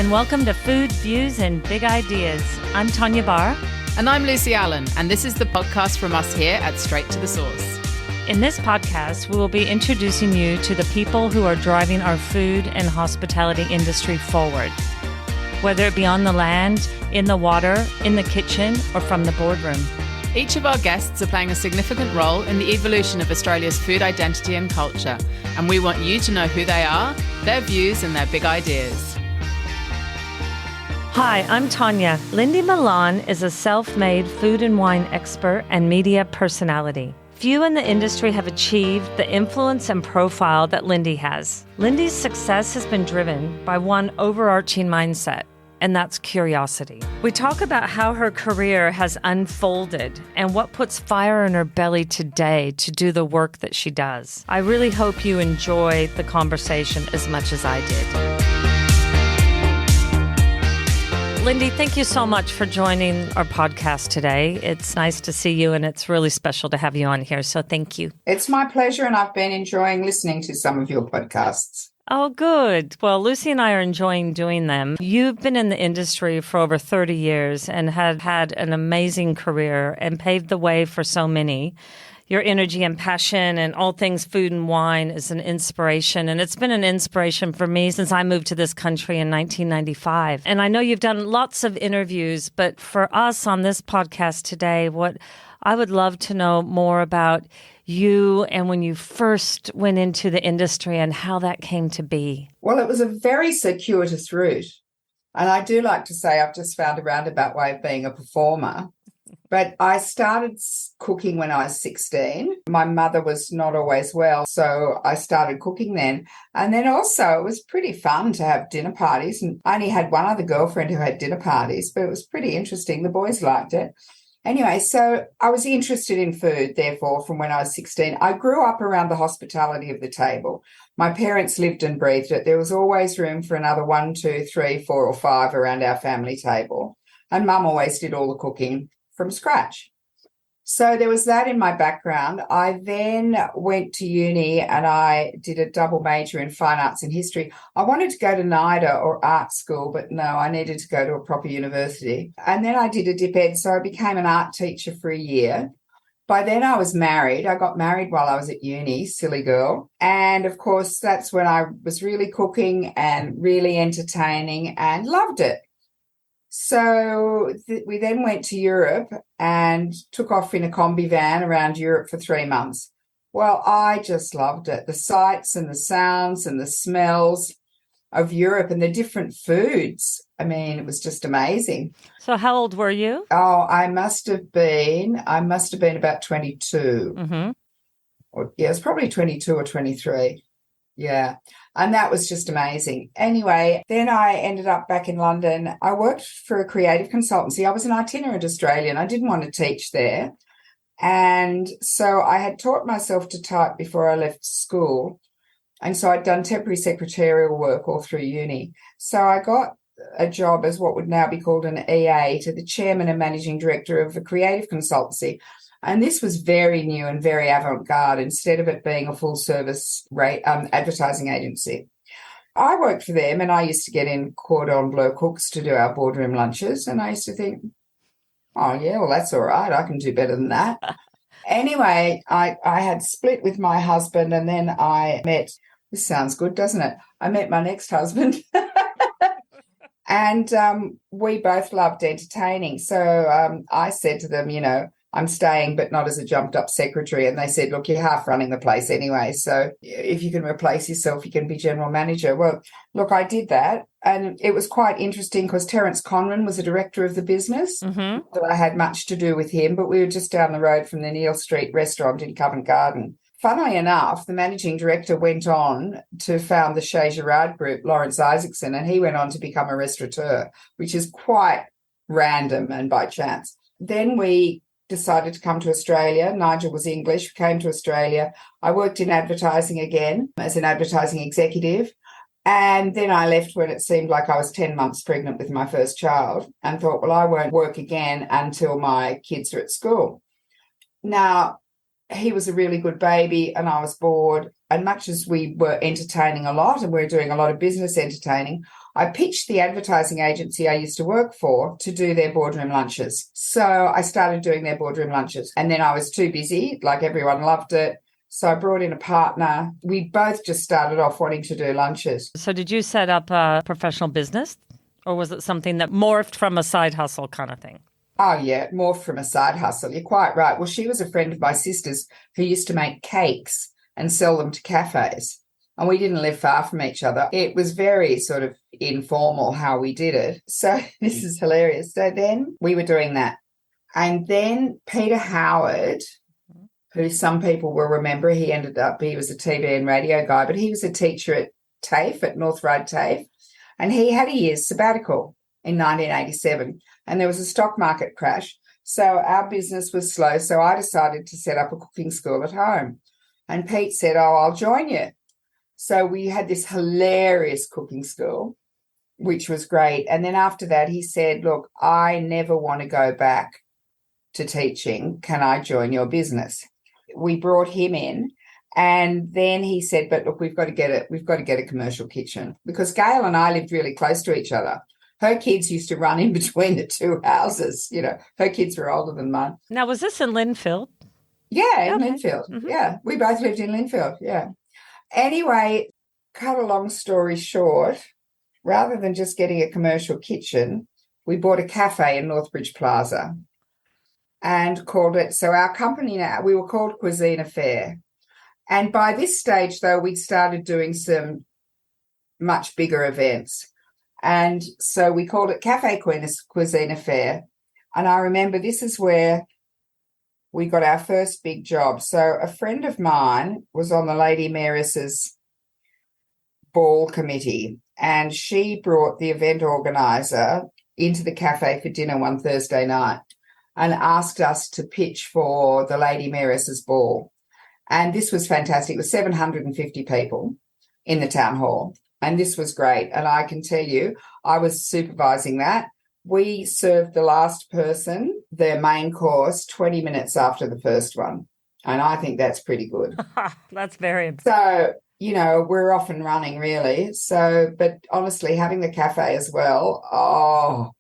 and welcome to Food, Views, and Big Ideas. I'm Tawnya Bahr. And I'm Lucy Allen, and this is the podcast from us here at Straight to the Source. In this podcast, we will be introducing you to the people who are driving our food and hospitality industry forward, whether it be on the land, in the water, in the kitchen, or from the boardroom. Each of our guests are playing a significant role in the evolution of Australia's food identity and culture, and we want you to know who they are, their views, and their big ideas. Hi, I'm Tawnya. Lyndey Milan is a self-made food and wine expert and media personality. Few in the industry have achieved the influence and profile that Lyndey has. Lyndey's success has been driven by one overarching mindset, and that's curiosity. We talk about how her career has unfolded and what puts fire in her belly today to do the work that she does. I really hope you enjoy the conversation as much as I did. Lyndey, thank you so much for joining our podcast today. It's nice to see you, and it's really special to have you on here, so thank you. It's my pleasure, and I've been enjoying listening to some of your podcasts. Oh, good. Well, Lucy and I are enjoying doing them. You've been in the industry for over 30 years and have had an amazing career and paved the way for so many. Your energy and passion and all things food and wine is an inspiration. And it's been an inspiration for me since I moved to this country in 1995. And I know you've done lots of interviews, but for us on this podcast today, what I would love to know more about you and when you first went into the industry and how that came to be. Well, it was a very circuitous route. And I do like to say I've just found a roundabout way of being a performer. But I started cooking when I was 16. My mother was not always well, so I started cooking then. And then also it was pretty fun to have dinner parties. And I only had one other girlfriend who had dinner parties, but it was pretty interesting. The boys liked it. Anyway, so I was interested in food, therefore, from when I was 16. I grew up around the hospitality of the table. My parents lived and breathed it. There was always room for another 1, 2, 3, 4 or 5 around our family table. And Mum always did all the cooking from scratch. So there was that in my background. I then went to uni and I did a double major in fine arts and history. I wanted to go to NIDA or art school, but no, I needed to go to a proper university. And then I did a dip ed, so I became an art teacher for a year. By then I was married. I got married while I was at uni, silly girl. And of course, that's when I was really cooking and really entertaining and loved it. So we then went to Europe and took off in a combi van around Europe for 3 months. Well, I just loved it. The sights and the sounds and the smells of Europe and the different foods. I mean, it was just amazing. So how old were you? Oh, I must have been about 22. Mm-hmm. Yeah, it was probably 22 or 23. Yeah. And that was just amazing. Anyway, then I ended up back in London. I worked for a creative consultancy. I was an itinerant Australian. I didn't want to teach there. And so I had taught myself to type before I left school. And so I'd done temporary secretarial work all through uni. So I got a job as what would now be called an EA to the chairman and managing director of a creative consultancy. And this was very new and very avant-garde instead of it being a full-service advertising agency. I worked for them and I used to get in cordon bleu cooks to do our boardroom lunches. And I used to think, oh, yeah, well, that's all right. I can do better than that. Anyway, I had split with my husband and then I met, this sounds good, doesn't it? I met my next husband. And we both loved entertaining. So I said to them, I'm staying, but not as a jumped-up secretary. And they said, look, you're half running the place anyway. So if you can replace yourself, you can be general manager. Well, look, I did that. And it was quite interesting because Terence Conran was the director of the business. Mm-hmm. That I had much to do with him, but we were just down the road from the Neil Street restaurant in Covent Garden. Funnily enough, the managing director went on to found the Chez Girard Group, Lawrence Isaacson, and he went on to become a restaurateur, which is quite random and by chance. Then we decided to come to Australia. Nigel was English, came to Australia. I worked in advertising again as an advertising executive. And then I left when it seemed like I was 10 months pregnant with my first child and thought, well, I won't work again until my kids are at school. Now, he was a really good baby and I was bored. And much as we were entertaining a lot and we were doing a lot of business entertaining, I pitched the advertising agency I used to work for to do their boardroom lunches. So I started doing their boardroom lunches. And then I was too busy, like everyone loved it. So I brought in a partner. We both just started off wanting to do lunches. So did you set up a professional business, or was it something that morphed from a side hustle kind of thing? Oh, yeah, more from a side hustle. You're quite right. Well, she was a friend of my sister's who used to make cakes and sell them to cafes. And we didn't live far from each other. It was very sort of informal how we did it. So this is hilarious. So then we were doing that. And then Peter Howard, who some people will remember, he was a TV and radio guy, but he was a teacher at TAFE, at North Road TAFE. And he had a year's sabbatical in 1987. And there was a stock market crash. So our business was slow. So I decided to set up a cooking school at home. And Pete said, oh, I'll join you. So we had this hilarious cooking school, which was great. And then after that, he said, look, I never want to go back to teaching. Can I join your business? We brought him in. And then he said, but look, we've got to get a commercial kitchen, because Gail and I lived really close to each other. Her kids used to run in between the two houses. You know, her kids were older than mine. Now, was this in Linfield? Yeah, in Okay. Linfield. Mm-hmm. Yeah, we both lived in Linfield. Yeah. Anyway, cut a long story short, rather than just getting a commercial kitchen, we bought a cafe in Northbridge Plaza and called it, so our company now, we were called Cuisine Affair. And by this stage, though, we started doing some much bigger events. And so we called it Cafe Cuisine Affair. And I remember this is where we got our first big job. So a friend of mine was on the Lady Mayoress's ball committee, and she brought the event organizer into the cafe for dinner one Thursday night and asked us to pitch for the Lady Mayoress's ball. And this was fantastic. It was 750 people in the town hall, and this was great. And I can tell you, I was supervising that. We served the last person their main course 20 minutes after the first one. And I think that's pretty good. That's very... So, you know, we're off and running, really. So, but honestly, having the cafe as well,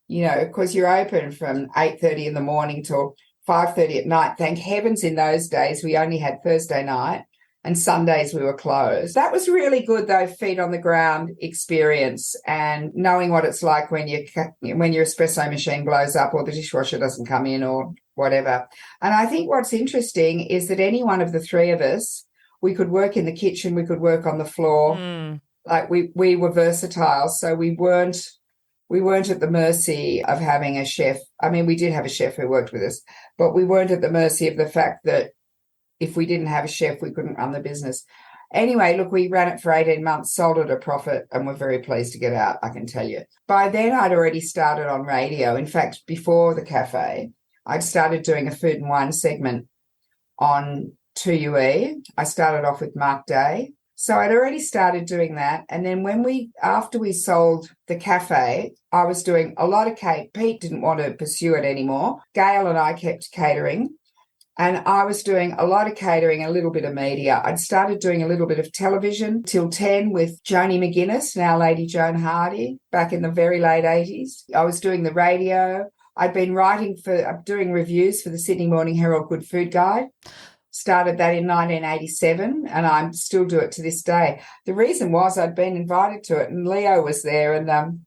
you know, because you're open from 8:30 in the morning till 5:30 at night. Thank heavens in those days we only had Thursday night, and Sundays we were closed. That was really good, though, feet on the ground experience, and knowing what it's like when your espresso machine blows up or the dishwasher doesn't come in or whatever. And I think what's interesting is that any one of the three of us, we could work in the kitchen, we could work on the floor. Like we were versatile, so we weren't at the mercy of having a chef. I mean, we did have a chef who worked with us, but we weren't at the mercy of the fact that if we didn't have a chef, we couldn't run the business. Anyway, look, we ran it for 18 months, sold at a profit, and we're very pleased to get out, I can tell you. By then, I'd already started on radio. In fact, before the cafe, I'd started doing a food and wine segment on 2UE. I started off with Mark Day. So I'd already started doing that. And then after we sold the cafe, I was doing a lot of cake. Pete didn't want to pursue it anymore. Gail and I kept catering. And I was doing a lot of catering, a little bit of media. I'd started doing a little bit of television till 10 with Joni McGuinness, now Lady Joan Hardy, back in the very late 80s. I was doing the radio. I'd been doing reviews for the Sydney Morning Herald Good Food Guide. Started that in 1987, and I still do it to this day. The reason was I'd been invited to it, and Leo was there, and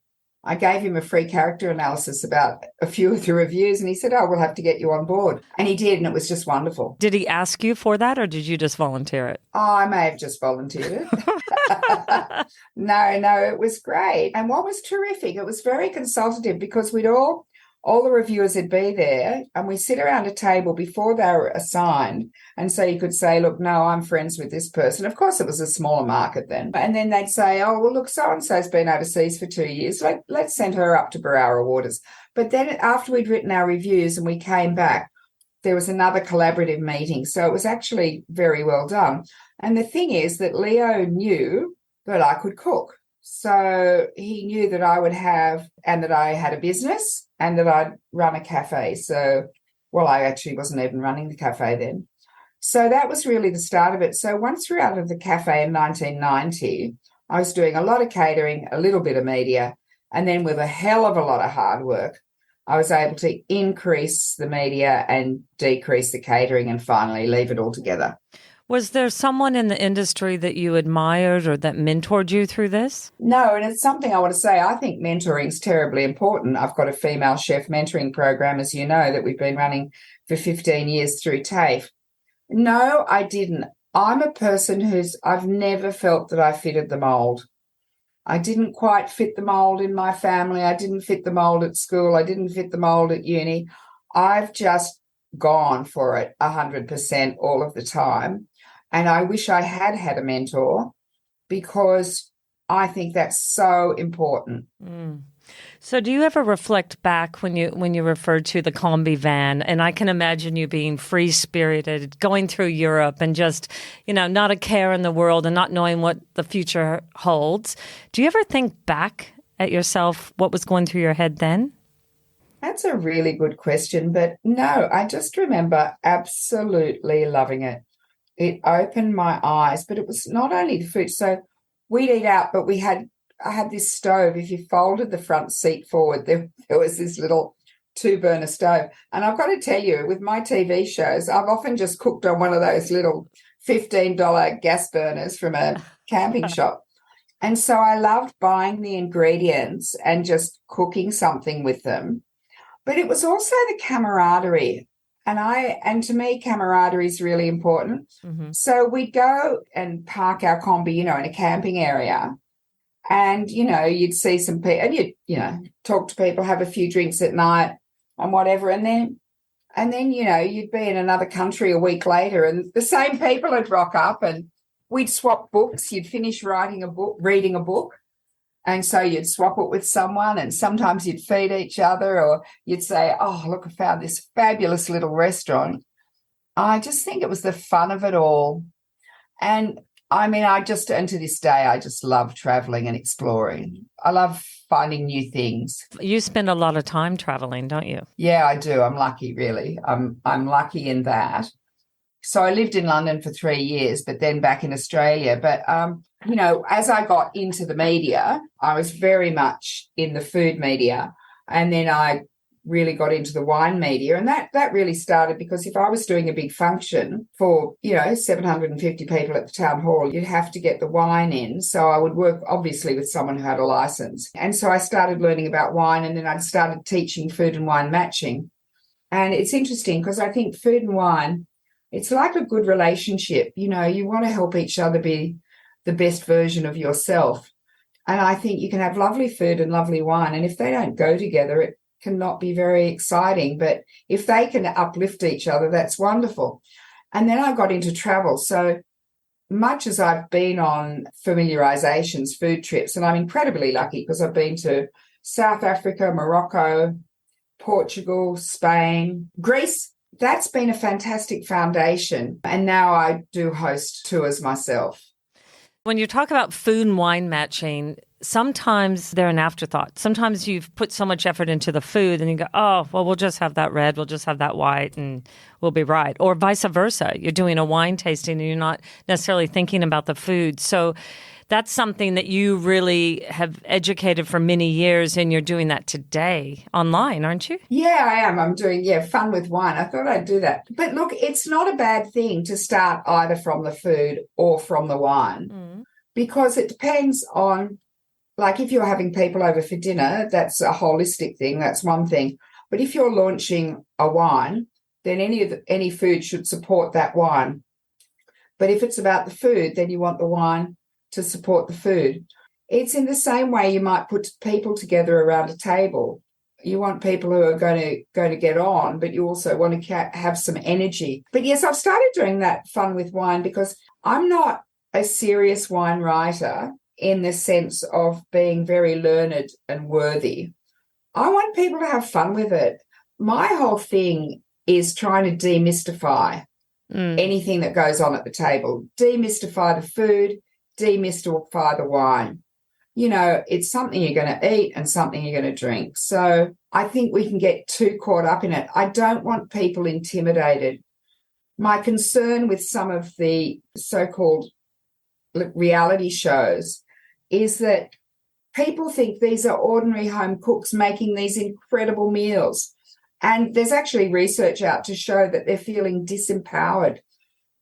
I gave him a free character analysis about a few of the reviews, and he said, we'll have to get you on board. And he did, and it was just wonderful. Did he ask you for that, or did you just volunteer it? Oh, I may have just volunteered it. No, it was great. And what was terrific, it was very consultative, because all the reviewers would be there, and we sit around a table before they were assigned. And so you could say, look, no, I'm friends with this person. Of course, it was a smaller market then. And then they'd say, oh, well, look, so-and-so's been overseas for 2 years. Let's send her up to Barara Waters. But then after we'd written our reviews and we came back, there was another collaborative meeting. So it was actually very well done. And the thing is that Leo knew that I could cook. So he knew that I would have, and that I had a business, and that I'd run a cafe. So, well, I actually wasn't even running the cafe then. So that was really the start of it. So once we're out of the cafe in 1990, I was doing a lot of catering, a little bit of media, and then with a hell of a lot of hard work, I was able to increase the media and decrease the catering and finally leave it all together. Was there someone in the industry that you admired or that mentored you through this? No, and it's something I want to say. I think mentoring is terribly important. I've got a female chef mentoring program, as you know, that we've been running for 15 years through TAFE. No, I didn't. I'm a person I've never felt that I fitted the mold. I didn't quite fit the mold in my family. I didn't fit the mold at school. I didn't fit the mold at uni. I've just gone for it 100% all of the time. And I wish I had had a mentor because I think that's so important. Mm. So do you ever reflect back when you referred to the combi van, and I can imagine you being free-spirited, going through Europe and just, not a care in the world and not knowing what the future holds. Do you ever think back at yourself, what was going through your head then? That's a really good question, but no, I just remember absolutely loving it. It opened my eyes, but it was not only the food. So we'd eat out, but I had this stove. If you folded the front seat forward, there was this little 2-burner stove. And I've got to tell you, with my TV shows, I've often just cooked on one of those little $15 gas burners from a camping shop. And so I loved buying the ingredients and just cooking something with them. But it was also the camaraderie. And to me, camaraderie is really important. Mm-hmm. So we'd go and park our combi, in a camping area. And, you'd see some people and you'd talk to people, have a few drinks at night and whatever. And then, you'd be in another country a week later and the same people would rock up and we'd swap books. You'd finish reading a book. And so you'd swap it with someone and sometimes you'd feed each other or you'd say, oh, look, I found this fabulous little restaurant. I just think it was the fun of it all. And and to this day, I just love traveling and exploring. I love finding new things. You spend a lot of time traveling, don't you? Yeah, I do. I'm lucky, really. I'm lucky in that. So I lived in London for 3 years, but then back in Australia. But, as I got into the media, I was very much in the food media. And then I really got into the wine media. And that really started because if I was doing a big function for, 750 people at the town hall, you'd have to get the wine in. So I would work obviously with someone who had a license. And so I started learning about wine and then I started teaching food and wine matching. And it's interesting because I think food and wine, it's like a good relationship. You want to help each other be the best version of yourself. And I think you can have lovely food and lovely wine. And if they don't go together, it cannot be very exciting. But if they can uplift each other, that's wonderful. And then I got into travel. So much as I've been on familiarizations, food trips, and I'm incredibly lucky because I've been to South Africa, Morocco, Portugal, Spain, Greece. That's been a fantastic foundation. And now I do host tours myself. When you talk about food and wine matching, sometimes they're an afterthought. Sometimes you've put so much effort into the food and you go, oh, well, we'll just have that red, we'll just have that white and we'll be right. Or vice versa. You're doing a wine tasting and you're not necessarily thinking about the food. So that's something that you really have educated for many years, and you're doing that today online, aren't you? Yeah, I am. I'm doing, fun with wine. I thought I'd do that. But look, it's not a bad thing to start either from the food or from the wine because it depends on, like if you're having people over for dinner, that's a holistic thing. That's one thing. But if you're launching a wine, then any food should support that wine. But if it's about the food, then you want the wine to support the food. It's in the same way you might put people together around a table. You want people who are going to get on, but you also want to have some energy. But yes, I've started doing that fun with wine because I'm not a serious wine writer in the sense of being very learned and worthy. I want people to have fun with it. My whole thing is trying to demystify anything that goes on at the table. Demystify the food, demystify the wine. It's something you're going to eat and something you're going to drink. So I think we can get too caught up in it. I don't want people intimidated. My concern with some of the so-called reality shows is that people think these are ordinary home cooks making these incredible meals. And there's actually research out to show that they're feeling disempowered.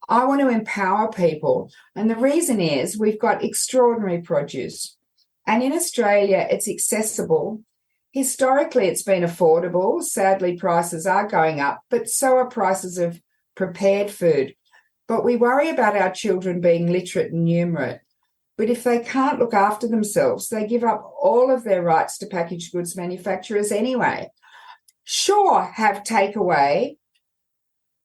I want to empower people. And the reason is we've got extraordinary produce. And in Australia, it's accessible. Historically, it's been affordable. Sadly, prices are going up, but so are prices of prepared food. But we worry about our children being literate and numerate. But if they can't look after themselves, they give up all of their rights to packaged goods manufacturers anyway. Sure, have takeaway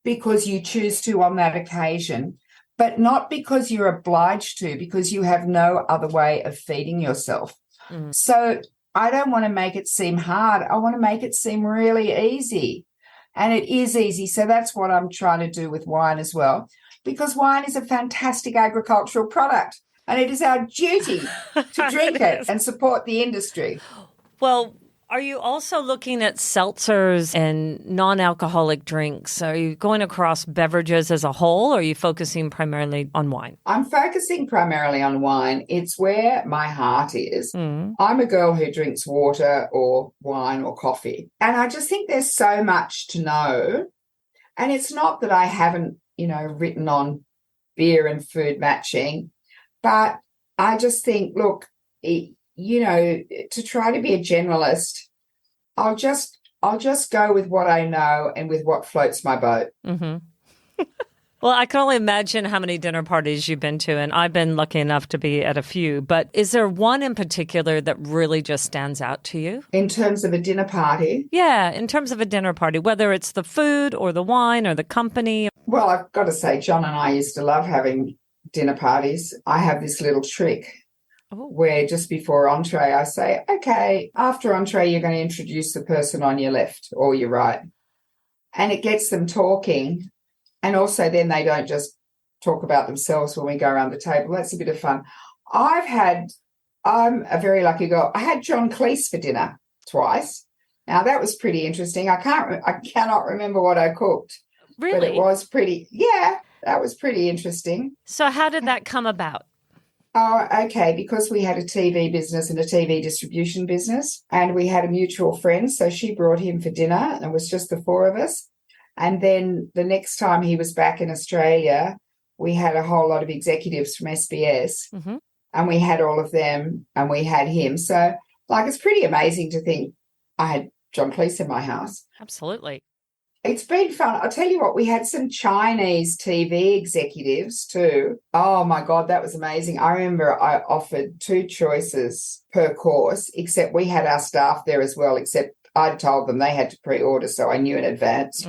because you choose to on that occasion, but not because you're obliged to, because you have no other way of feeding yourself. So I don't want to make it seem hard. I want to make it seem really easy. And it is easy. So that's what I'm trying to do with wine as well, because wine is a fantastic agricultural product. And it is our duty to drink it and support the industry. Well, are you also looking at seltzers and non-alcoholic drinks? Are you going across beverages as a whole, or are you focusing primarily on wine? I'm focusing primarily on wine. It's where my heart is. I'm a girl who drinks water or wine or coffee. And I just think there's so much to know. And it's not that I haven't, written on beer and food matching. But I just think, look, to try to be a generalist, I'll just go with what I know and with what floats my boat. Well, I can only imagine how many dinner parties you've been to, and I've been lucky enough to be at a few. But is there one in particular that really just stands out to you? In terms of a dinner party? Yeah, in terms of a dinner party, whether it's the food or the wine or the company. Well, I've got to say, John and I used to love having dinner parties. I have this little trick where just before entree, I say, okay, after entree, you're going to introduce the person on your left or your right. And it gets them talking. And also then they don't just talk about themselves when we go around the table. That's a bit of fun. I'm a very lucky girl. I had John Cleese for dinner twice. Now, that was pretty interesting. I cannot remember what I cooked. Really? But it was that was pretty interesting. So how did that come about? Oh, okay, because we had a TV business and a TV distribution business, and we had a mutual friend, so she brought him for dinner, and it was just the four of us. And then the next time he was back in Australia, we had a whole lot of executives from SBS, and we had all of them, and we had him. So, it's pretty amazing to think I had John Cleese in my house. Absolutely. It's been fun. I'll tell you what, we had some Chinese TV executives too. Oh, my God, that was amazing. I remember I offered 2 choices per course, except we had our staff there as well, except I'd told them they had to pre-order, so I knew in advance.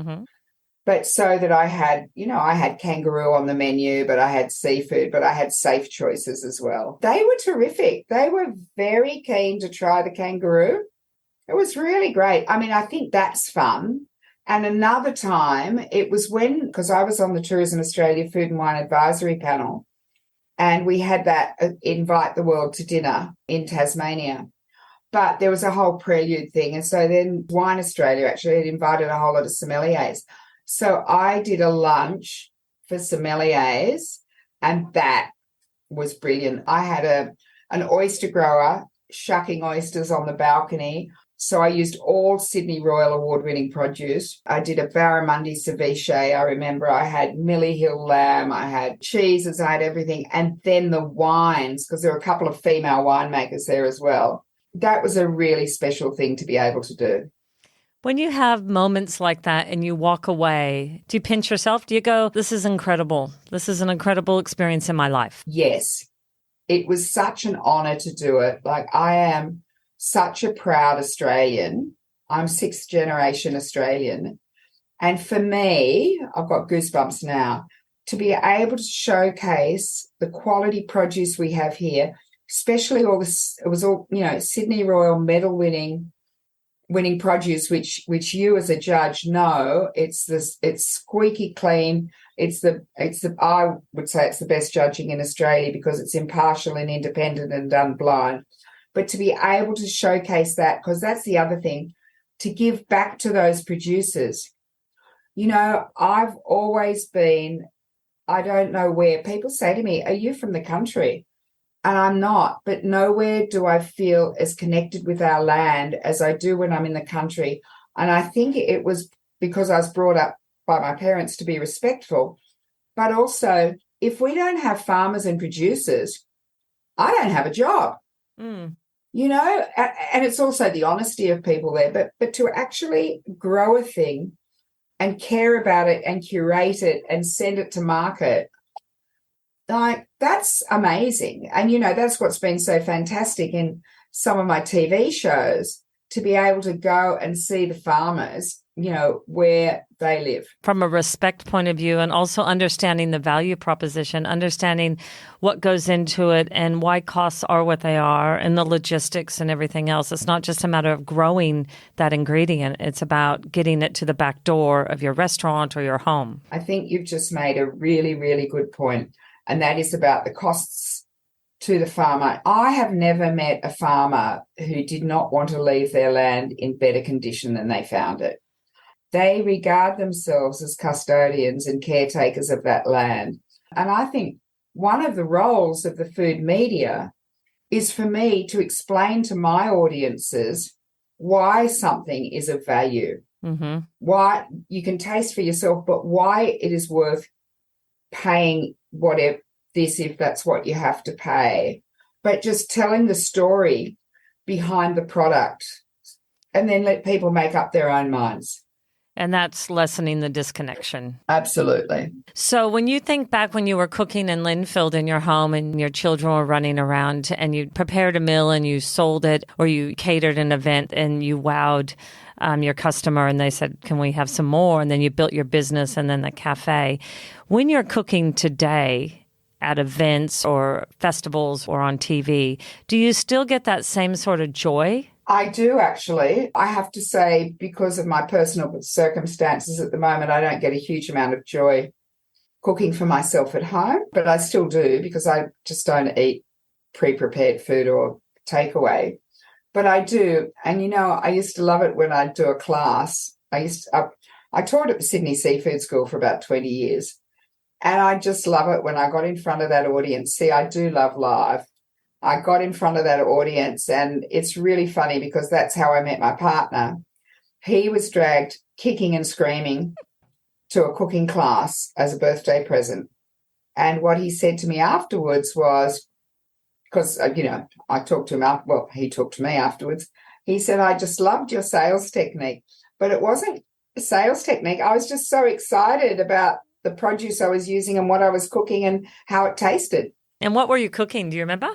But so that I had, I had kangaroo on the menu, but I had seafood, but I had safe choices as well. They were terrific. They were very keen to try the kangaroo. It was really great. I mean, I think that's fun. And another time, it was because I was on the Tourism Australia Food and Wine Advisory Panel, and we had that invite the world to dinner in Tasmania. But there was a whole prelude thing. And so then Wine Australia actually had invited a whole lot of sommeliers. So I did a lunch for sommeliers, and that was brilliant. I had an oyster grower shucking oysters on the balcony. So I used all Sydney Royal Award-winning produce. I did a barramundi ceviche. I remember I had Millie Hill lamb. I had cheeses. I had everything. And then the wines, because there were a couple of female winemakers there as well. That was a really special thing to be able to do. When you have moments like that and you walk away, do you pinch yourself? Do you go, this is incredible. This is an incredible experience in my life? Yes. It was such an honour to do it. I am such a proud Australian. I'm 6th generation Australian. And for me, I've got goosebumps now, to be able to showcase the quality produce we have here, especially it was all, Sydney Royal medal winning produce, which you as a judge know, it's squeaky clean. I would say it's the best judging in Australia because it's impartial and independent and done blind. But to be able to showcase that, because that's the other thing, to give back to those producers. I've always been, I don't know where, people say to me, are you from the country? and I'm not, but nowhere do I feel as connected with our land as I do when I'm in the country. And I think it was because I was brought up by my parents to be respectful, but also if we don't have farmers and producers, I don't have a job. Mm. You know, and it's also the honesty of people there, but to actually grow a thing and care about it and curate it and send it to market, like, that's amazing. And, you know, that's what's been so fantastic in some of my TV shows, to be able to go and see the farmers, you know, where they live. From a respect point of view, and also understanding the value proposition, understanding what goes into it and why costs are what they are, and the logistics and everything else. It's not just a matter of growing that ingredient. It's about getting it to the back door of your restaurant or your home. I think you've just made a really, really good point, and that is about the costs to the farmer. I have never met a farmer who did not want to leave their land in better condition than they found it. They regard themselves as custodians and caretakers of that land. And I think one of the roles of the food media is for me to explain to my audiences why something is of value, why you can taste for yourself, but why it is worth paying whatever this, if that's what you have to pay. But just telling the story behind the product, and then let people make up their own minds. And that's lessening the disconnection. Absolutely. So when you think back when you were cooking in Linfield in your home and your children were running around and you prepared a meal and you sold it, or you catered an event and you wowed your customer and they said, can we have some more? And then you built your business and then the cafe. When you're cooking today at events or festivals or on TV, do you still get that same sort of joy? I do, actually. I have to say, because of my personal circumstances at the moment, I don't get a huge amount of joy cooking for myself at home, but I still do, because I just don't eat pre-prepared food or takeaway. But I do. And, you know, I used to love it when I'd do a class. I taught at the Sydney Seafood School for about 20 years. And I just love it when I got in front of that audience. See, I do love live. I got in front of that audience, and it's really funny because that's how I met my partner. He was dragged kicking and screaming to a cooking class as a birthday present. And what he said to me afterwards was, because, you know, I talked to him, he talked to me afterwards. He said, I just loved your sales technique. But it wasn't a sales technique. I was just so excited about the produce I was using and what I was cooking and how it tasted. And what were you cooking? Do you remember?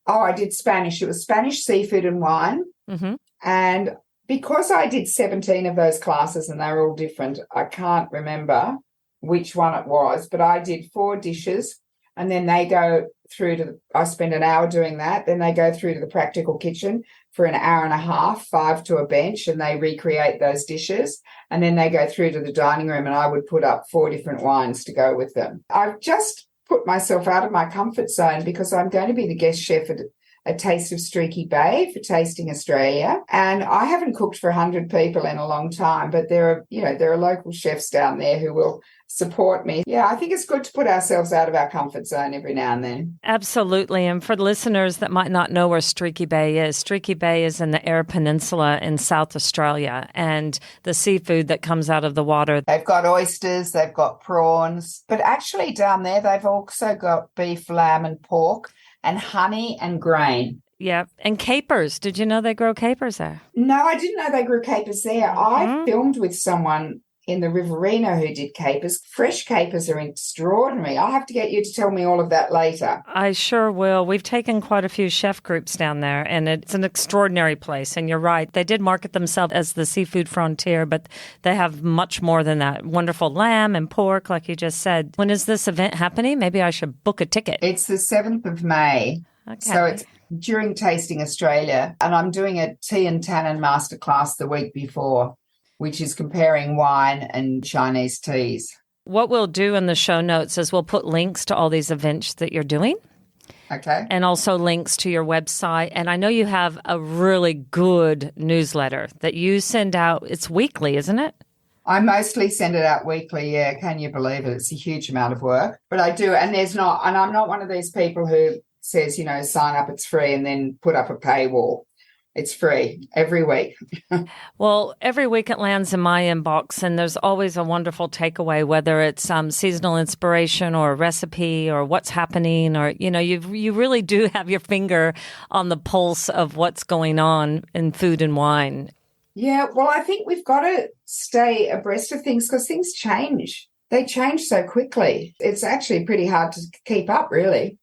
Oh, I did Spanish. It was Spanish seafood and wine. Mm-hmm. And because I did 17 of those classes and they were all different, I can't remember which one it was, but I did 4 dishes, and then they go through to I spend an hour doing that. Then they go through to the practical kitchen for an hour and a half, 5 to a bench, and they recreate those dishes. And then they go through to the dining room, and I would put up 4 different wines to go with them. I've just put myself out of my comfort zone because I'm going to be the guest chef at A Taste of Streaky Bay for Tasting Australia. And I haven't cooked for 100 people in a long time, but there are local chefs down there who will support me. Yeah, I think it's good to put ourselves out of our comfort zone every now and then. Absolutely. And for listeners that might not know where Streaky Bay is in the Eyre Peninsula in South Australia, and the seafood that comes out of the water. They've got oysters, they've got prawns, but actually down there they've also got beef, lamb and pork and honey and grain. Yeah. And capers. Did you know they grow capers there? No, I didn't know they grew capers there. I filmed with someone in the Riverina who did capers. Fresh capers are extraordinary. I'll have to get you to tell me all of that later. I sure will. We've taken quite a few chef groups down there, and it's an extraordinary place. And you're right. They did market themselves as the seafood frontier, but they have much more than that. Wonderful lamb and pork, like you just said. When is this event happening? Maybe I should book a ticket. It's the 7th of May. Okay. So it's during Tasting Australia, and I'm doing a tea and tannin masterclass the week before, which is comparing wine and Chinese teas. What we'll do in the show notes is we'll put links to all these events that you're doing. Okay. And also links to your website. And I know you have a really good newsletter that you send out. It's weekly, isn't it? I mostly send it out weekly, yeah. Can you believe it? It's a huge amount of work. But I do, and I'm not one of these people who says, sign up, it's free, and then put up a paywall. It's free every week. Well, every week it lands in my inbox, and there's always a wonderful takeaway, whether it's seasonal inspiration or a recipe or what's happening, or, you really do have your finger on the pulse of what's going on in food and wine. Yeah, well, I think we've got to stay abreast of things because things change. They change so quickly. It's actually pretty hard to keep up, really.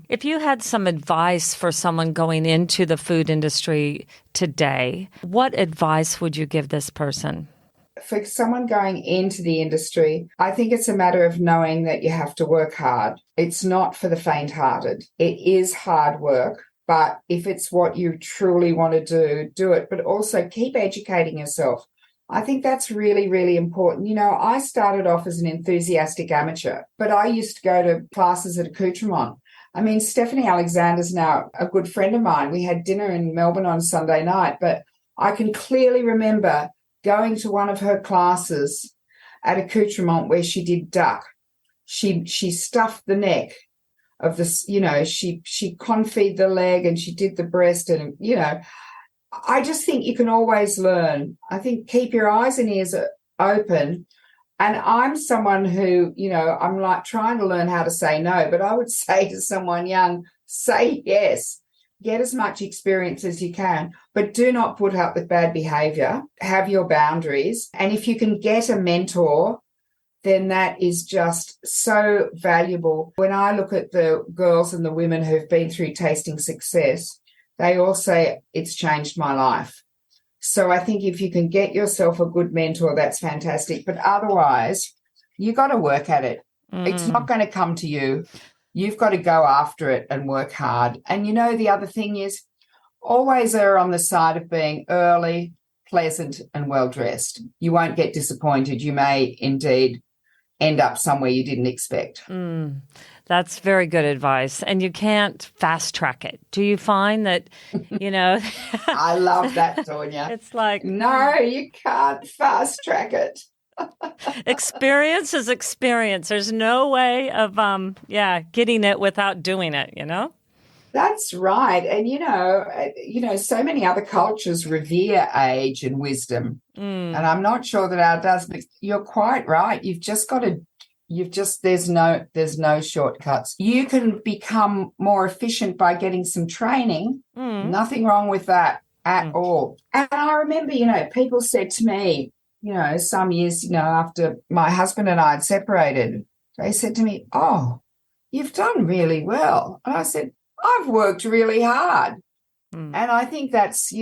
If you had some advice for someone going into the food industry today, what advice would you give this person? For someone going into the industry, I think it's a matter of knowing that you have to work hard. It's not for the faint-hearted. It is hard work, but if it's what you truly want to do, do it. But also keep educating yourself. I think that's really, really important. I started off as an enthusiastic amateur, but I used to go to classes at Accoutrement. I mean, Stephanie Alexander's now a good friend of mine. We had dinner in Melbourne on Sunday night, but I can clearly remember going to one of her classes at Accoutrement where she did duck. She stuffed the neck of this, she confit the leg and she did the breast and, I just think you can always learn. I think keep your eyes and ears open. And I'm someone who, I'm like trying to learn how to say no, but I would say to someone young, say yes. Get as much experience as you can, but do not put up with bad behavior. Have your boundaries. And if you can get a mentor, then that is just so valuable. When I look at the girls and the women who've been through Tasting Success, they all say, it's changed my life. So I think if you can get yourself a good mentor, that's fantastic. But otherwise, you got to work at it. It's not going to come to you. You've got to go after it and work hard. And, the other thing is always err on the side of being early, pleasant and well-dressed. You won't get disappointed. You may indeed end up somewhere you didn't expect. That's very good advice. And you can't fast track it. Do you find that, I love that, Tawnya. It's like, no, you can't fast track it. Experience is experience. There's no way of, getting it without doing it, That's right. And, so many other cultures revere age and wisdom. And I'm not sure that ours does, but you're quite right. There's no shortcuts. You can become more efficient by getting some training. Nothing wrong with that at all. And I remember, people said to me, some years, after my husband and I had separated, they said to me, "Oh, you've done really well." And I said, "I've worked really hard." And I think that's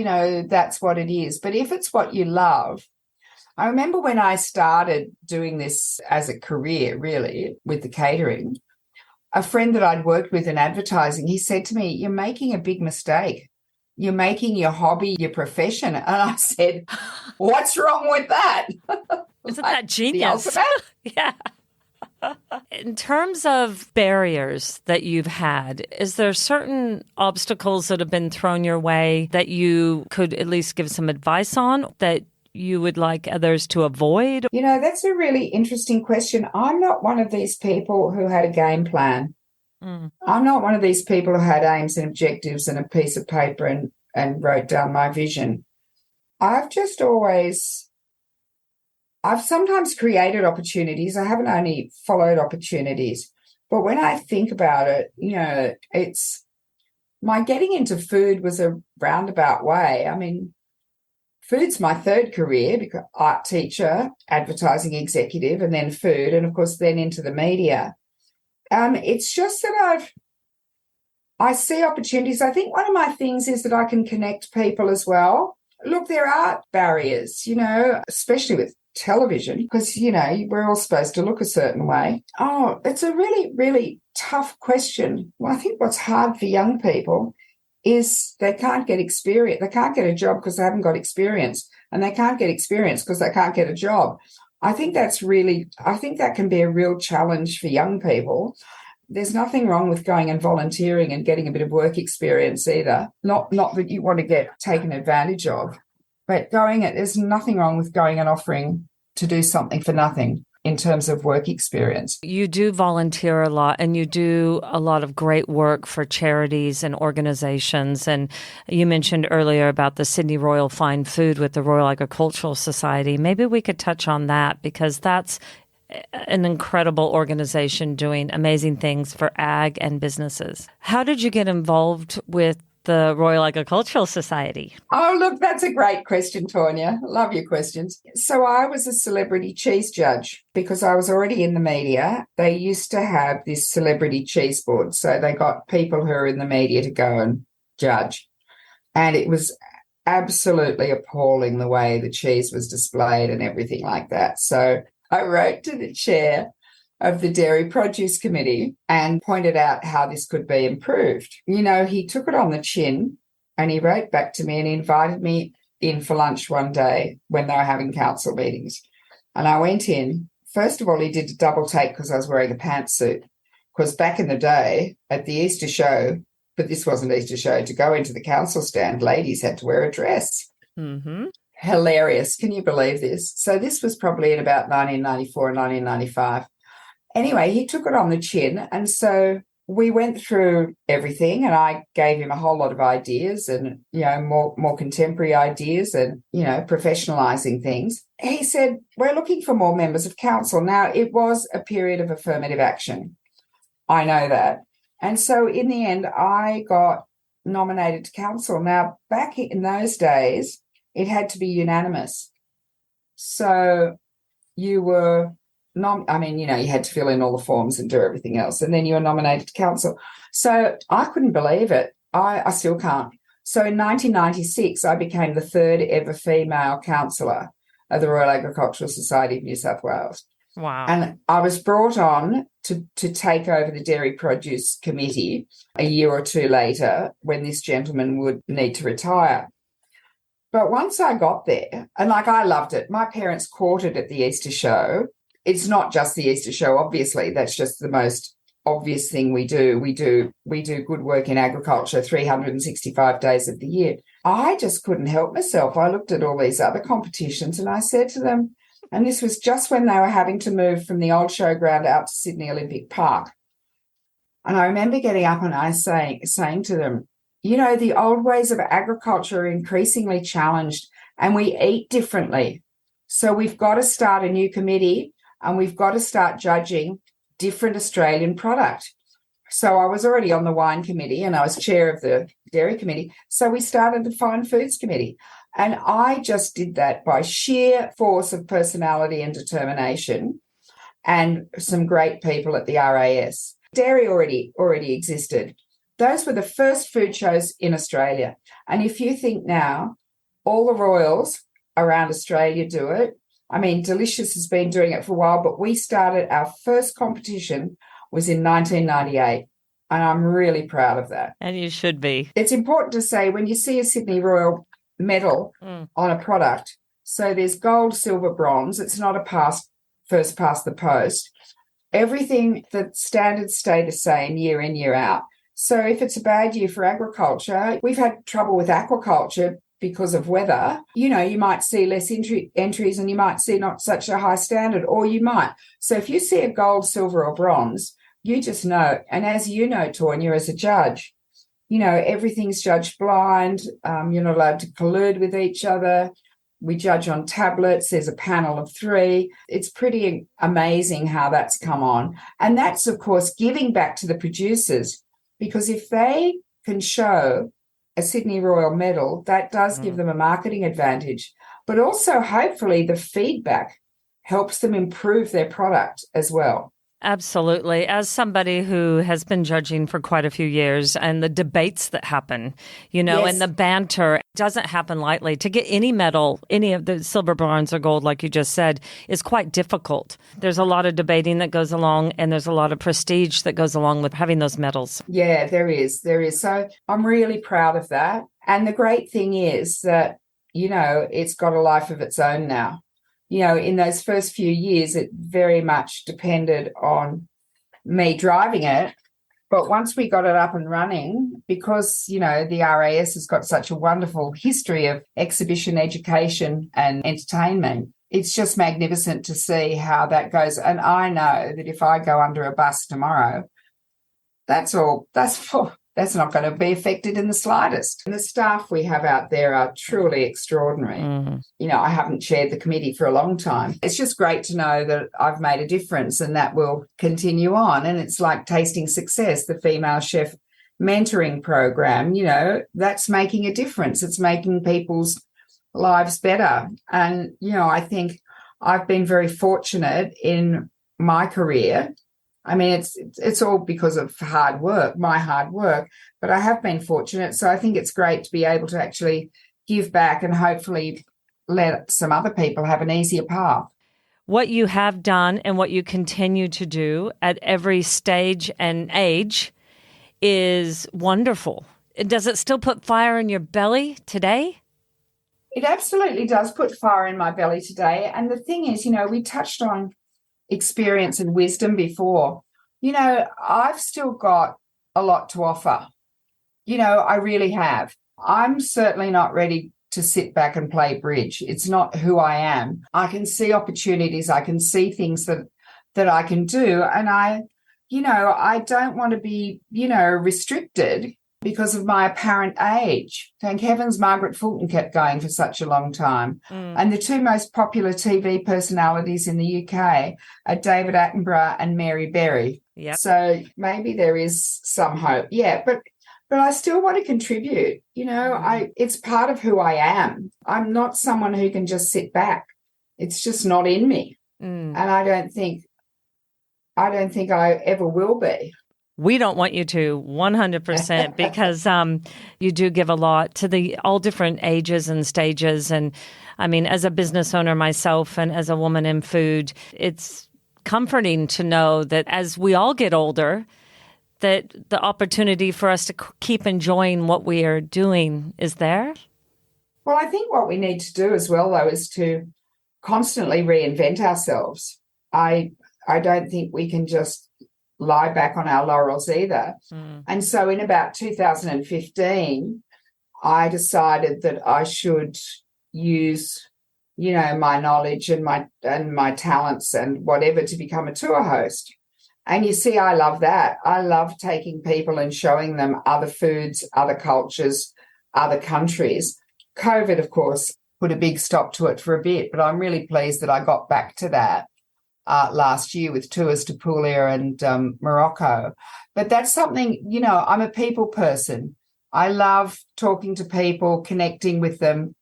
what it is. But if it's what you love, I remember when I started doing this as a career, really, with the catering, a friend that I'd worked with in advertising, he said to me, "You're making a big mistake. You're making your hobby your profession." And I said, "What's wrong with that?" Isn't that genius? The ultimate? Yeah. In terms of barriers that you've had, is there certain obstacles that have been thrown your way that you could at least give some advice on that you would like others to avoid? That's a really interesting question. I'm not one of these people who had a game plan. I'm not one of these people who had aims and objectives and a piece of paper and wrote down my vision. I've sometimes created opportunities. I haven't only followed opportunities. But when I think about it, it's my getting into food was a roundabout way. I mean, food's my third career because art teacher, advertising executive, and then food, and of course then into the media. It's just that I see opportunities. I think one of my things is that I can connect people as well. Look, there are barriers, especially with television, because, we're all supposed to look a certain way. Oh, it's a really, really tough question. Well, I think what's hard for young people is they can't get experience. They can't get a job because they haven't got experience, and they can't get experience because they can't get a job. I think that can be a real challenge for young people. There's nothing wrong with going and volunteering and getting a bit of work experience either. Not that you want to get taken advantage of, but there's nothing wrong with going and offering to do something for nothing. in terms of work experience. You do volunteer a lot and you do a lot of great work for charities and organizations. And you mentioned earlier about the Sydney Royal Fine Food with the Royal Agricultural Society. Maybe we could touch on that because that's an incredible organization doing amazing things for ag and businesses. How did you get involved with the Royal Agricultural Society? Oh, look, that's a great question, Tawnya. Love your questions. So I was a celebrity cheese judge because I was already in the media. They used to have this celebrity cheese board. So they got people who are in the media to go and judge. And it was absolutely appalling the way the cheese was displayed and everything like that. So I wrote to the chair of the Dairy Produce Committee and pointed out how this could be improved. You know, he took it on the chin and he wrote back to me and he invited me in for lunch one day when they were having council meetings. And I went in. First of all, he did a double take because I was wearing a pantsuit. Because back in the day at the Easter show, but this wasn't Easter show, to go into the council stand, ladies had to wear a dress. Mm-hmm. Hilarious. Can you believe this? So this was probably in about 1994 and 1995. Anyway, he took it on the chin, and so we went through everything, and I gave him a whole lot of ideas and, you know, more contemporary ideas and, you know, professionalising things. He said, we're looking for more members of council. Now, it was a period of affirmative action. I know that. And so in the end, I got nominated to council. Now, back in those days, it had to be unanimous. So you were... you had to fill in all the forms and do everything else, and then you were nominated to council. So I couldn't believe it. I still can't. So in 1996, I became the third ever female councillor of the Royal Agricultural Society of New South Wales. Wow. And I was brought on to take over the Dairy Produce Committee a year or two later when this gentleman would need to retire. But once I got there, and I loved it, my parents caught it at the Easter show. It's not just the Easter show, obviously. That's just the most obvious thing we do. We do good work in agriculture 365 days of the year. I just couldn't help myself. I looked at all these other competitions and I said to them, and this was just when they were having to move from the old showground out to Sydney Olympic Park. And I remember getting up and saying to them, you know, the old ways of agriculture are increasingly challenged and we eat differently. So we've got to start a new committee and we've got to start judging different Australian product. So I was already on the wine committee and I was chair of the dairy committee. So we started the fine foods committee. And I just did that by sheer force of personality and determination and some great people at the RAS. Dairy already existed. Those were the first food shows in Australia. And if you think now, all the royals around Australia do it. I mean, Delicious has been doing it for a while, but we started our first competition was in 1998. And I'm really proud of that. And you should be. It's important to say when you see a Sydney Royal medal on a product, so there's gold, silver, bronze. It's not a first past the post. Everything, the standards stay the same year in, year out. So if it's a bad year for agriculture, we've had trouble with aquaculture because of weather. You know, you might see less entries and you might see not such a high standard, or you might. So if you see a gold, silver or bronze, you just know. And as you know, Tawnya, as a judge, you know, everything's judged blind. You're not allowed to collude with each other. We judge on tablets. There's a panel of 3. It's pretty amazing how that's come on. And that's, of course, giving back to the producers, because if they can show a Sydney Royal medal, that does give them a marketing advantage. But also, hopefully, the feedback helps them improve their product as well. Absolutely. As somebody who has been judging for quite a few years, and the debates that happen, you know, Yes. and the banter doesn't happen lightly. To get any medal, any of the silver, bronze, or gold, like you just said, is quite difficult. There's a lot of debating that goes along, and there's a lot of prestige that goes along with having those medals. Yeah, there is. So I'm really proud of that. And the great thing is that, you know, it's got a life of its own now. You know, in those first few years, it very much depended on me driving it. But once we got it up and running, because, you know, the RAS has got such a wonderful history of exhibition, education and entertainment, it's just magnificent to see how that goes. And I know that if I go under a bus tomorrow, that's not going to be affected in the slightest. And the staff we have out there are truly extraordinary. You know, I haven't chaired the committee for a long time. It's just great to know that I've made a difference and that will continue on. And it's like Tasting Success, the female chef mentoring program, you know, that's making a difference. It's making people's lives better. And, you know, I think I've been very fortunate in my career. I mean, it's all because of hard work, my hard work, but I have been fortunate. So I think it's great to be able to actually give back and hopefully let some other people have an easier path. What you have done and what you continue to do at every stage and age is wonderful. Does it still put fire in your belly today? It absolutely does put fire in my belly today. And the thing is, you know, we touched on experience and wisdom before. You know, I've still got a lot to offer. You know, I really have. I'm certainly not ready to sit back and play bridge. It's not who I am. I can see opportunities. I can see things that I can do. And I don't want to be, you know, restricted because of my apparent age. Thank heavens Margaret Fulton kept going for such a long time. And the two most popular TV personalities in the UK are David Attenborough and Mary Berry. Yep. So maybe there is some hope. Yeah, but I still want to contribute. You know, it's part of who I am. I'm not someone who can just sit back. It's just not in me. And I don't think I ever will be. We don't want you to 100% because you do give a lot to all different ages and stages. And I mean, as a business owner myself and as a woman in food, it's comforting to know that as we all get older, that the opportunity for us to keep enjoying what we are doing is there. Well, I think what we need to do as well, though, is to constantly reinvent ourselves. I don't think we can just lie back on our laurels either. And so in about 2015, I decided that I should use, you know, my knowledge and my talents and whatever to become a tour host. And you see, I love that. I love taking people and showing them other foods, other cultures, other countries. COVID, of course, put a big stop to it for a bit, but I'm really pleased that I got back to that last year with tours to Puglia and Morocco. But that's something, you know, I'm a people person. I love talking to people, connecting with them,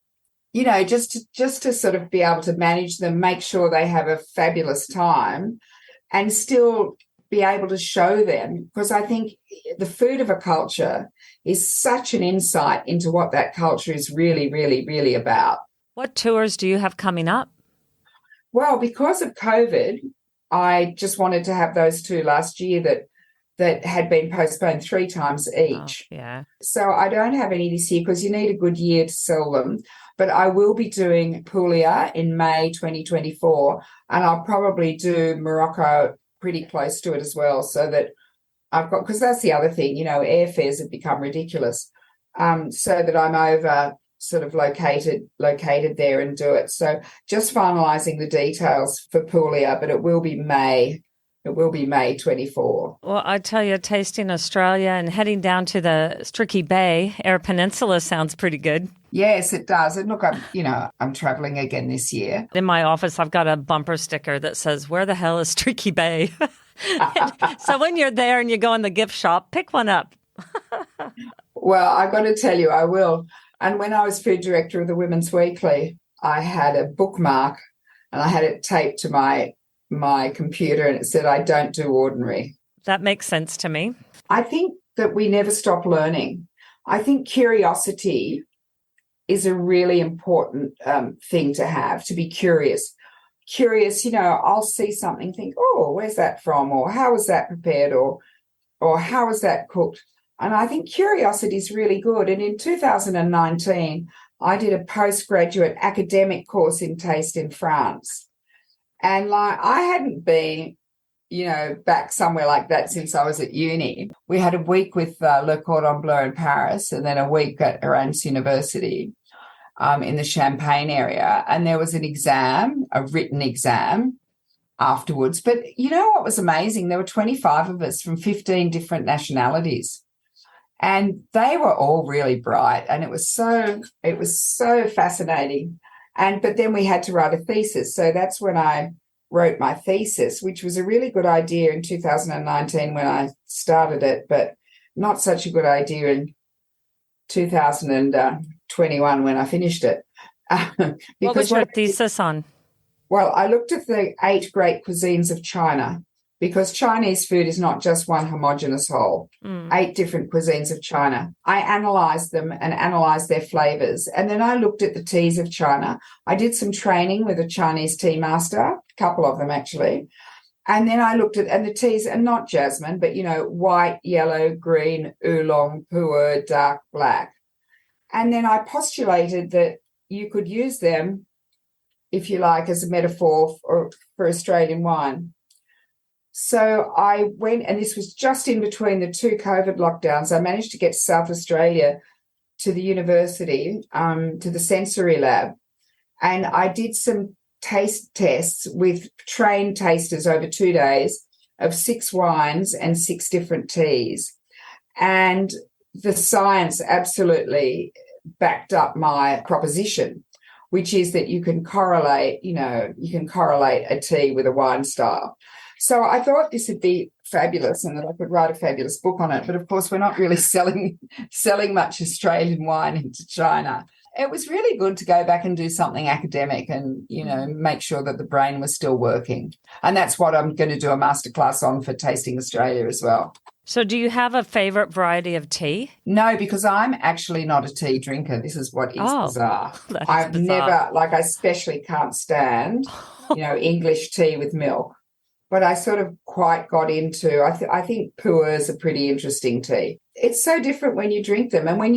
you know, just to sort of be able to manage them, make sure they have a fabulous time and still be able to show them, because I think the food of a culture is such an insight into what that culture is really, really, really about. What tours do you have coming up? Well, because of COVID, I just wanted to have those two last year that had been postponed 3 times each. Oh, yeah. So I don't have any this year because you need a good year to sell them. But I will be doing Puglia in May 2024, and I'll probably do Morocco pretty close to it as well, so that I've got, because that's the other thing, you know, airfares have become ridiculous, so that I'm over sort of located there and do it. So just finalising the details for Puglia, but it will be May 24. Well, I tell you, tasting Australia and heading down to the Stricky Bay, Eyre Peninsula sounds pretty good. Yes, it does. And look, I'm travelling again this year. In my office, I've got a bumper sticker that says, "Where the hell is Stricky Bay?" So when you're there and you go in the gift shop, pick one up. Well, I've got to tell you, I will. And when I was food director of the Women's Weekly, I had a bookmark and I had it taped to my computer and it said, "I don't do ordinary." That makes sense to me. I think that we never stop learning. I think curiosity is a really important thing to have, to be curious. Curious, you know, I'll see something, think, "Oh, where's that from?" Or "How was that prepared?" Or "How was that cooked?" And I think curiosity is really good. And in 2019, I did a postgraduate academic course in taste in France. And I hadn't been, you know, back somewhere like that since I was at uni. We had a week with Le Cordon Bleu in Paris and then a week at Erasmus University. in the Champagne area, and there was an exam, a written exam afterwards. But you know what was amazing? There were 25 of us from 15 different nationalities. And they were all really bright, and it was so fascinating. But then we had to write a thesis. So that's when I wrote my thesis, which was a really good idea in 2019 when I started it, but not such a good idea in 2021 when I finished it. What was your thesis on? Well, I looked at the 8 great cuisines of China, because Chinese food is not just one homogenous whole, 8 different cuisines of China. I analysed them and analysed their flavours. And then I looked at the teas of China. I did some training with a Chinese tea master, a couple of them actually. And then I looked at, and the teas are not jasmine, but, white, yellow, green, oolong, pu'er, dark, black. And then I postulated that you could use them, if you like, as a metaphor for Australian wine. So I went, and this was just in between the 2 COVID lockdowns. I managed to get to South Australia to the university, to the sensory lab, and I did some taste tests with trained tasters over 2 days of 6 wines and 6 different teas. And the science absolutely backed up my proposition, which is that you can correlate a tea with a wine style. So I thought this would be fabulous and that I could write a fabulous book on it. But, of course, we're not really selling much Australian wine into China. It was really good to go back and do something academic and, make sure that the brain was still working. And that's what I'm going to do a masterclass on for Tasting Australia as well. So do you have a favourite variety of tea? No, because I'm actually not a tea drinker. This is what is bizarre. I've bizarre. never, I especially can't stand, English tea with milk. But I sort of quite got into, I think pu'er is a pretty interesting tea. It's so different when you drink them, and when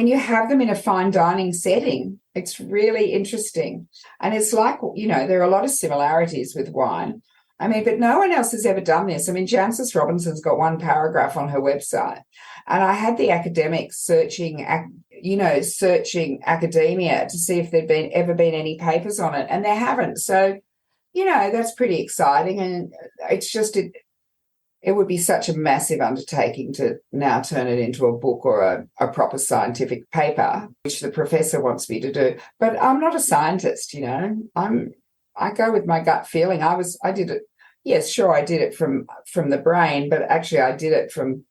you have them in a fine dining setting, it's really interesting. And it's like, there are a lot of similarities with wine. But no one else has ever done this. Jancis Robinson's got one paragraph on her website, and I had the academics searching academia to see if there'd ever been any papers on it, and there haven't. So, that's pretty exciting, and it's just it would be such a massive undertaking to now turn it into a book or a proper scientific paper, which the professor wants me to do. But I'm not a scientist, I go with my gut feeling. I did it. Yes, sure, I did it from the brain, but actually I did it from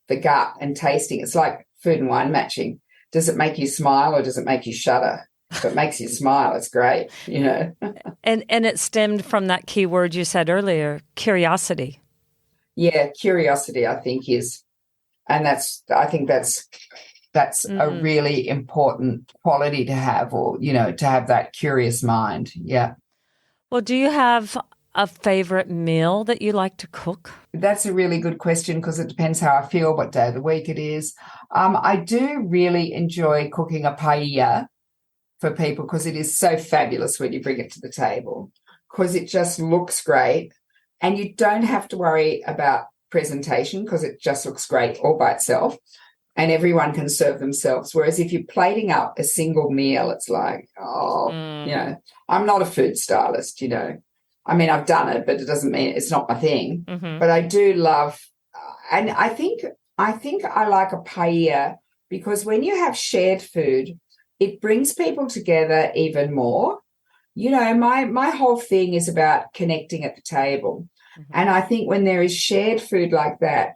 the gut and tasting. It's like food and wine matching. Does it make you smile or does it make you shudder? If it makes you smile, it's great, And it stemmed from that key word you said earlier, curiosity. Yeah, curiosity, I think is, and I think that's a really important quality to have, or to have that curious mind. Yeah. Well, do you have a favorite meal that you like to cook? That's a really good question, because it depends how I feel, what day of the week it is. I do really enjoy cooking a paella for people, because it is so fabulous when you bring it to the table, because it just looks great and you don't have to worry about presentation, because it just looks great all by itself and everyone can serve themselves. Whereas if you're plating up a single meal, it's like, I'm not a food stylist, I've done it, but it doesn't mean it's not my thing. Mm-hmm. But I do love, and I think I like a paella because when you have shared food, it brings people together even more. My whole thing is about connecting at the table. Mm-hmm. And I think when there is shared food like that,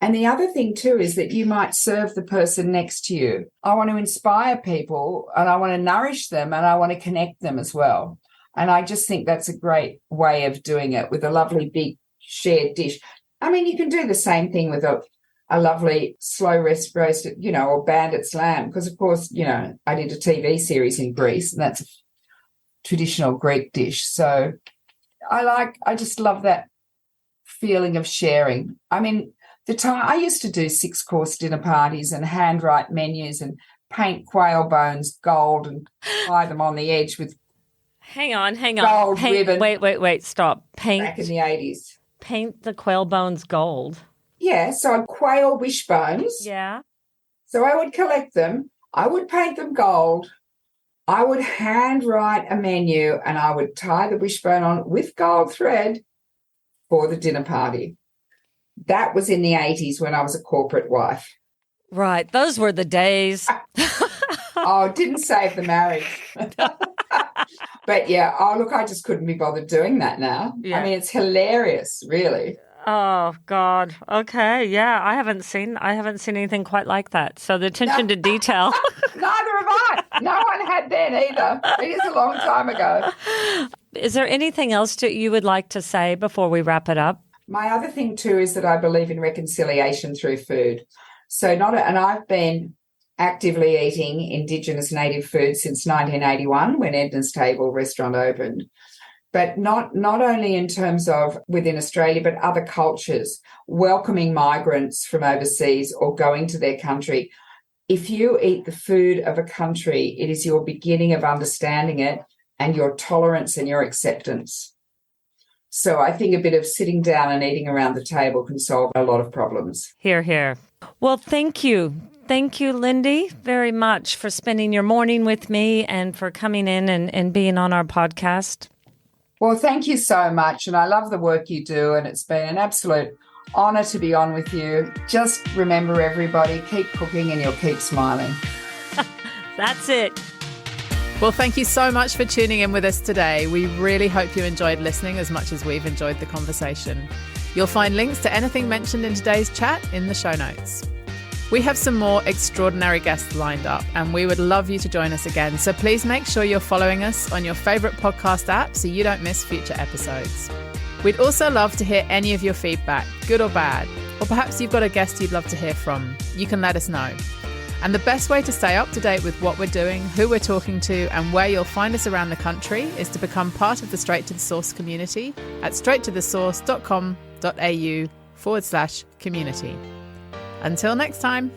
and the other thing too is that you might serve the person next to you. I want to inspire people and I want to nourish them and I want to connect them as well. And I just think that's a great way of doing it, with a lovely big shared dish. You can do the same thing with a lovely slow roasted, or bandit's lamb, because, of course, I did a TV series in Greece, and that's a traditional Greek dish. So I just love that feeling of sharing. The time I used to do 6-course dinner parties and handwrite menus and paint quail bones gold and tie them on the edge with Hang on. Gold ribbon. Wait, stop. Back in the 80s. Paint the quail bones gold. Yeah, so quail wishbones. Yeah. So I would collect them. I would paint them gold I would handwrite a menu and I would tie the wishbone on with gold thread for the dinner party. That was in the 80s when I was a corporate wife. Right. Those were the days. Oh, it didn't save the marriage. But yeah, look, I just couldn't be bothered doing that now. Yeah. I mean, it's hilarious, really. Oh God. Okay. Yeah. I haven't seen anything quite like that. So the attention to detail. Neither have I. No one had then either. It is a long time ago. Is there anything else you would like to say before we wrap it up? My other thing too is that I believe in reconciliation through food. So and I've been actively eating Indigenous native food since 1981 when Edna's Table restaurant opened. But not only in terms of within Australia, but other cultures, welcoming migrants from overseas or going to their country. If you eat the food of a country, it is your beginning of understanding it and your tolerance and your acceptance. So I think a bit of sitting down and eating around the table can solve a lot of problems. Hear, hear. Well, thank you. Thank you, Lyndey, very much for spending your morning with me and for coming in and being on our podcast. Well, thank you so much. And I love the work you do. And it's been an absolute honour to be on with you. Just remember, everybody, keep cooking and you'll keep smiling. That's it. Well, thank you so much for tuning in with us today. We really hope you enjoyed listening as much as we've enjoyed the conversation. You'll find links to anything mentioned in today's chat in the show notes. We have some more extraordinary guests lined up and we would love you to join us again. So please make sure you're following us on your favourite podcast app so you don't miss future episodes. We'd also love to hear any of your feedback, good or bad, or perhaps you've got a guest you'd love to hear from. You can let us know. And the best way to stay up to date with what we're doing, who we're talking to, and where you'll find us around the country is to become part of the Straight to the Source community at straighttothesource.com.au/community. Until next time.